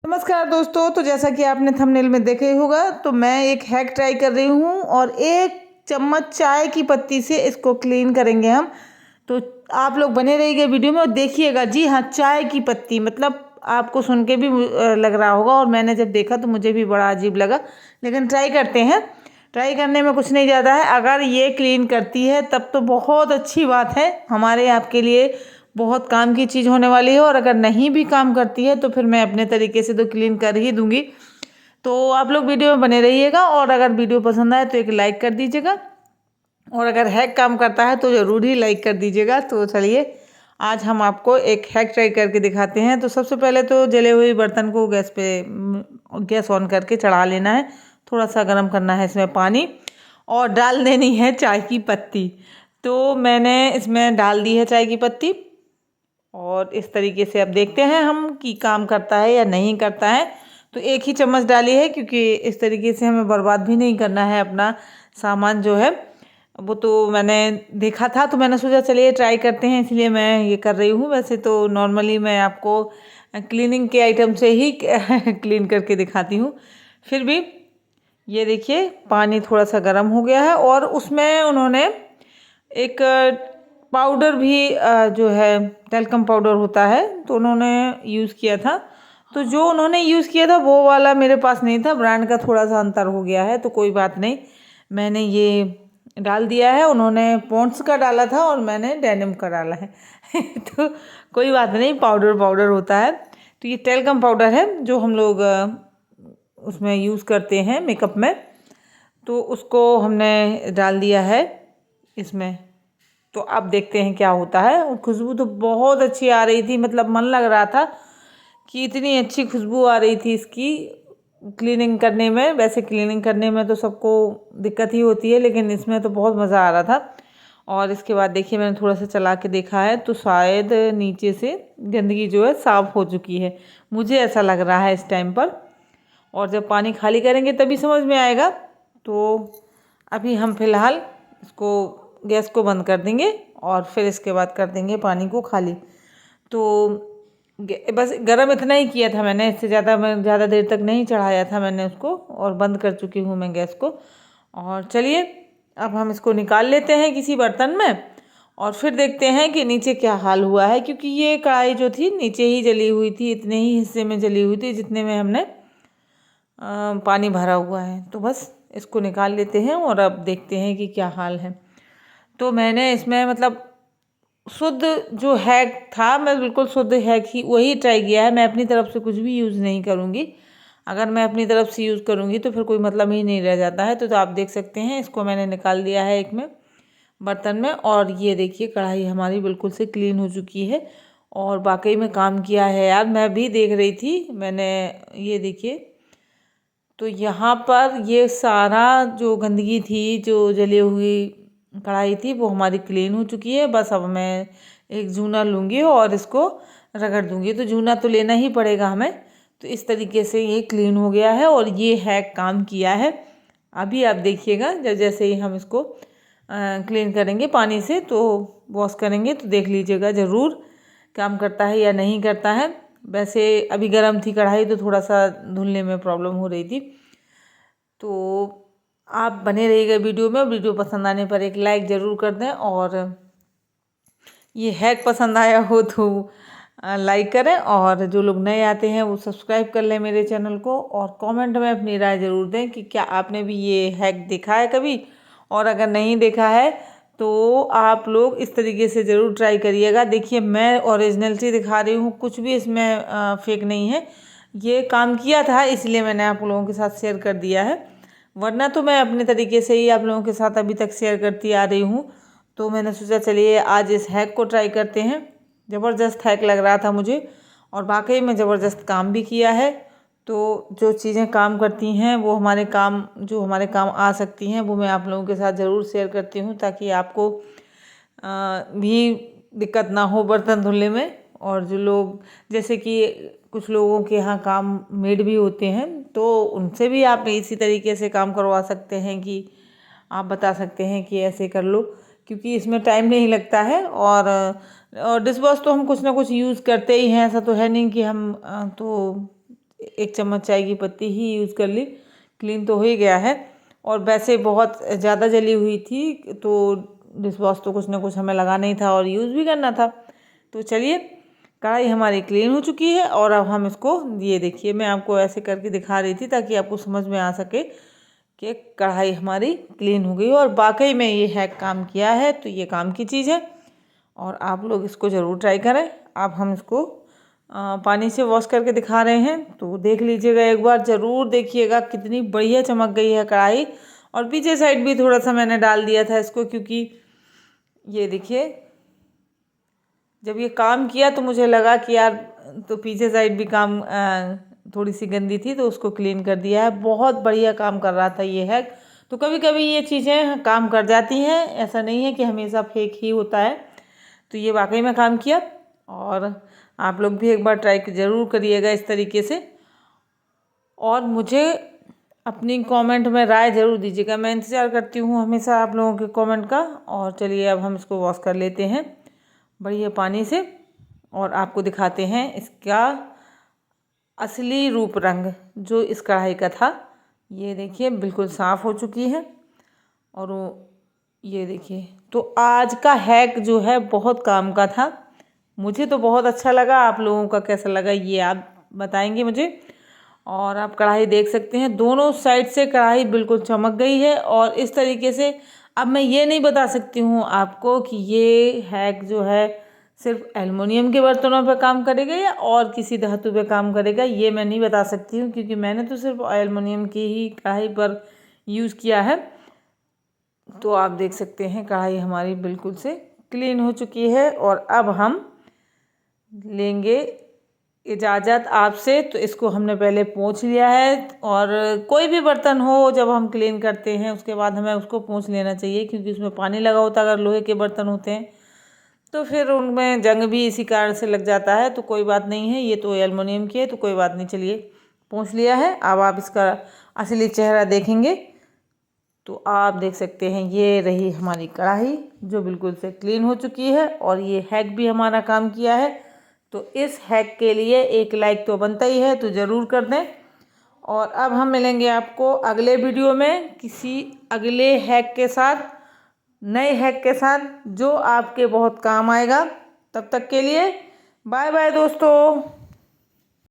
नमस्कार दोस्तों। तो जैसा कि आपने थंबनेल में देखा ही होगा, तो मैं एक हैक ट्राई कर रही हूँ और 1 चम्मच चाय की पत्ती से इसको क्लीन करेंगे हम। तो आप लोग बने रहिएगा वीडियो में और देखिएगा। जी हाँ, चाय की पत्ती, मतलब आपको सुन के भी लग रहा होगा और मैंने जब देखा तो मुझे भी बड़ा अजीब लगा, लेकिन ट्राई करते हैं। ट्राई करने में कुछ नहीं ज़्यादा है। अगर ये क्लीन करती है तब तो बहुत अच्छी बात है, हमारे आपके लिए बहुत काम की चीज़ होने वाली है। और अगर नहीं भी काम करती है तो फिर मैं अपने तरीके से तो क्लीन कर ही दूंगी। तो आप लोग वीडियो में बने रहिएगा और अगर वीडियो पसंद आए तो एक लाइक कर दीजिएगा और अगर हैक काम करता है तो ज़रूर ही लाइक कर दीजिएगा। तो चलिए आज हम आपको एक हैक ट्राई करके दिखाते हैं। तो सबसे पहले तो जले हुए बर्तन को गैस ऑन करके चढ़ा लेना है। थोड़ा सा गर्म करना है इसमें पानी और डाल देनी है चाय की पत्ती। तो मैंने इसमें डाल दी है चाय की पत्ती और इस तरीके से अब देखते हैं हम कि काम करता है या नहीं करता है। तो 1 ही चम्मच डाली है क्योंकि इस तरीके से हमें बर्बाद भी नहीं करना है अपना सामान जो है। वो तो मैंने देखा था तो मैंने सोचा चलिए ट्राई करते हैं, इसलिए मैं ये कर रही हूँ। वैसे तो नॉर्मली मैं आपको क्लीनिंग के आइटम से ही क्लीन करके दिखाती हूँ। फिर भी ये देखिए पानी थोड़ा सा गर्म हो गया है और उसमें उन्होंने एक पाउडर भी जो है टेल्कम पाउडर होता है तो उन्होंने यूज़ किया था। तो जो उन्होंने यूज़ किया था वो वाला मेरे पास नहीं था, ब्रांड का थोड़ा सा अंतर हो गया है। तो कोई बात नहीं, मैंने ये डाल दिया है। उन्होंने पॉन्ड्स का डाला था और मैंने डेनिम का डाला है तो कोई बात नहीं, पाउडर पाउडर होता है। तो ये टेल्कम पाउडर है जो हम लोग उसमें यूज़ करते हैं मेकअप में। तो उसको हमने डाल दिया है इसमें। तो अब देखते हैं क्या होता है। खुशबू तो बहुत अच्छी आ रही थी, मतलब मन लग रहा था कि इतनी अच्छी खुशबू आ रही थी इसकी क्लीनिंग करने में। वैसे क्लीनिंग करने में तो सबको दिक्कत ही होती है, लेकिन इसमें तो बहुत मज़ा आ रहा था। और इसके बाद देखिए मैंने थोड़ा सा चला के देखा है तो शायद नीचे से गंदगी जो है साफ़ हो चुकी है, मुझे ऐसा लग रहा है इस टाइम पर। और जब पानी खाली करेंगे तभी समझ में आएगा। तो अभी हम फिलहाल इसको गैस को बंद कर देंगे और फिर इसके बाद कर देंगे पानी को खाली। तो बस गरम इतना ही किया था मैंने, इससे ज़्यादा देर तक नहीं चढ़ाया था मैंने उसको। और बंद कर चुकी हूँ मैं गैस को। और चलिए अब हम इसको निकाल लेते हैं किसी बर्तन में और फिर देखते हैं कि नीचे क्या हाल हुआ है। क्योंकि ये कढ़ाई जो थी नीचे ही जली हुई थी, इतने ही हिस्से में जली हुई थी जितने में हमने पानी भरा हुआ है। तो बस इसको निकाल लेते हैं और अब देखते हैं कि क्या हाल है। तो मैंने इसमें मतलब शुद्ध जो हैक था, मैं बिल्कुल शुद्ध हैक ही वही ट्राई किया है। मैं अपनी तरफ से कुछ भी यूज़ नहीं करूँगी। अगर मैं अपनी तरफ से यूज़ करूँगी तो फिर कोई मतलब ही नहीं रह जाता है। तो आप देख सकते हैं इसको मैंने निकाल दिया है एक में बर्तन में। और ये देखिए कढ़ाई हमारी बिल्कुल से क्लीन हो चुकी है और वाकई में काम किया है यार। मैं भी देख रही थी, मैंने ये देखिए तो यहाँ पर ये सारा जो गंदगी थी, जो जली हुई कढ़ाई थी, वो हमारी क्लीन हो चुकी है। बस अब मैं एक जूना लूँगी और इसको रगड़ दूँगी। तो जूना तो लेना ही पड़ेगा हमें। तो इस तरीके से ये क्लीन हो गया है और ये हैक काम किया है। अभी आप देखिएगा जब जैसे ही हम इसको क्लीन करेंगे पानी से, तो वॉश करेंगे तो देख लीजिएगा ज़रूर काम करता है या नहीं करता है। वैसे अभी गर्म थी कढ़ाई तो थोड़ा सा धुलने में प्रॉब्लम हो रही थी। तो आप बने रहिएगा वीडियो में। वीडियो पसंद आने पर एक लाइक ज़रूर कर दें और ये हैक पसंद आया हो तो लाइक करें। और जो लोग नए आते हैं वो सब्सक्राइब कर लें मेरे चैनल को और कमेंट में अपनी राय ज़रूर दें कि क्या आपने भी ये हैक देखा है कभी। और अगर नहीं देखा है तो आप लोग इस तरीके से ज़रूर ट्राई करिएगा। देखिए मैं ओरिजिनलिटी दिखा रही हूँ, कुछ भी इसमें फेक नहीं है। ये काम किया था इसलिए मैंने आप लोगों के साथ शेयर कर दिया है, वरना तो मैं अपने तरीके से ही आप लोगों के साथ अभी तक शेयर करती आ रही हूँ। तो मैंने सोचा चलिए आज इस हैक को ट्राई करते हैं। ज़बरदस्त हैक लग रहा था मुझे और वाकई में ज़बरदस्त काम भी किया है। तो जो चीज़ें काम करती हैं वो हमारे काम आ सकती हैं वो मैं आप लोगों के साथ ज़रूर शेयर करती हूँ, ताकि आपको भी दिक्कत ना हो बर्तन धुलने में। और जो लोग जैसे कि कुछ लोगों के यहाँ काम मेड भी होते हैं तो उनसे भी आप इसी तरीके से काम करवा सकते हैं कि आप बता सकते हैं कि ऐसे कर लो, क्योंकि इसमें टाइम नहीं लगता है। और डिश वॉश तो हम कुछ ना कुछ यूज़ करते ही हैं, ऐसा तो है नहीं कि हम तो 1 चम्मच चाय की पत्ती ही यूज़ कर ली, क्लीन तो हो ही गया है। और वैसे बहुत ज़्यादा जली हुई थी तो डिश वॉश तो कुछ ना कुछ हमें लगाना ही था और यूज़ भी करना था। तो चलिए, कढ़ाई हमारी क्लीन हो चुकी है और अब हम इसको, ये देखिए मैं आपको ऐसे करके दिखा रही थी ताकि आपको समझ में आ सके कि कढ़ाई हमारी क्लीन हो गई और वाकई में ये हैक काम किया है। तो ये काम की चीज़ है और आप लोग इसको ज़रूर ट्राई करें। अब हम इसको पानी से वॉश करके दिखा रहे हैं, तो देख लीजिएगा, एक बार ज़रूर देखिएगा कितनी बढ़िया चमक गई है कढ़ाई। और पीछे साइड भी थोड़ा सा मैंने डाल दिया था इसको, क्योंकि ये देखिए जब ये काम किया तो मुझे लगा कि यार, तो पीछे साइड भी काम थोड़ी सी गंदी थी तो उसको क्लीन कर दिया है। बहुत बढ़िया काम कर रहा था ये हैक। तो कभी कभी ये चीज़ें काम कर जाती हैं, ऐसा नहीं है कि हमेशा फेक ही होता है। तो ये वाकई में काम किया और आप लोग भी एक बार ट्राई ज़रूर करिएगा इस तरीके से। और मुझे अपनी कमेंट में राय ज़रूर दीजिएगा, मैं इंतज़ार करती हूँ हमेशा आप लोगों के कमेंट का। और चलिए अब हम इसको वॉश कर लेते हैं बढ़िया पानी से और आपको दिखाते हैं इसका असली रूप रंग जो इस कढ़ाई का था। ये देखिए बिल्कुल साफ़ हो चुकी है और ये देखिए। तो आज का हैक जो है बहुत काम का था, मुझे तो बहुत अच्छा लगा। आप लोगों का कैसा लगा ये आप बताएंगे मुझे। और आप कढ़ाई देख सकते हैं, दोनों साइड से कढ़ाई बिल्कुल चमक गई है और इस तरीके से। अब मैं ये नहीं बता सकती हूँ आपको कि ये हैक जो है सिर्फ एल्युमिनियम के बर्तनों पे काम करेगा या और किसी धातु पे काम करेगा, ये मैं नहीं बता सकती हूँ, क्योंकि मैंने तो सिर्फ एल्युमिनियम की ही कढ़ाई पर यूज़ किया है। तो आप देख सकते हैं कढ़ाई हमारी बिल्कुल से क्लीन हो चुकी है। और अब हम लेंगे इजाज़त आपसे। तो इसको हमने पहले पोंछ लिया है और कोई भी बर्तन हो जब हम क्लीन करते हैं उसके बाद हमें उसको पोंछ लेना चाहिए, क्योंकि उसमें पानी लगा होता है। अगर लोहे के बर्तन होते हैं तो फिर उनमें जंग भी इसी कारण से लग जाता है। तो कोई बात नहीं है, ये तो एल्युमिनियम की है तो कोई बात नहीं। चलिए पोंछ लिया है, अब आप इसका असली चेहरा देखेंगे तो आप देख सकते हैं ये रही हमारी कढ़ाई जो बिल्कुल से क्लीन हो चुकी है और ये हैक भी हमारा काम किया है। तो इस हैक के लिए एक लाइक तो बनता ही है, तो ज़रूर कर दें। और अब हम मिलेंगे आपको अगले वीडियो में किसी अगले हैक के साथ, नए हैक के साथ जो आपके बहुत काम आएगा। तब तक के लिए बाय बाय दोस्तों।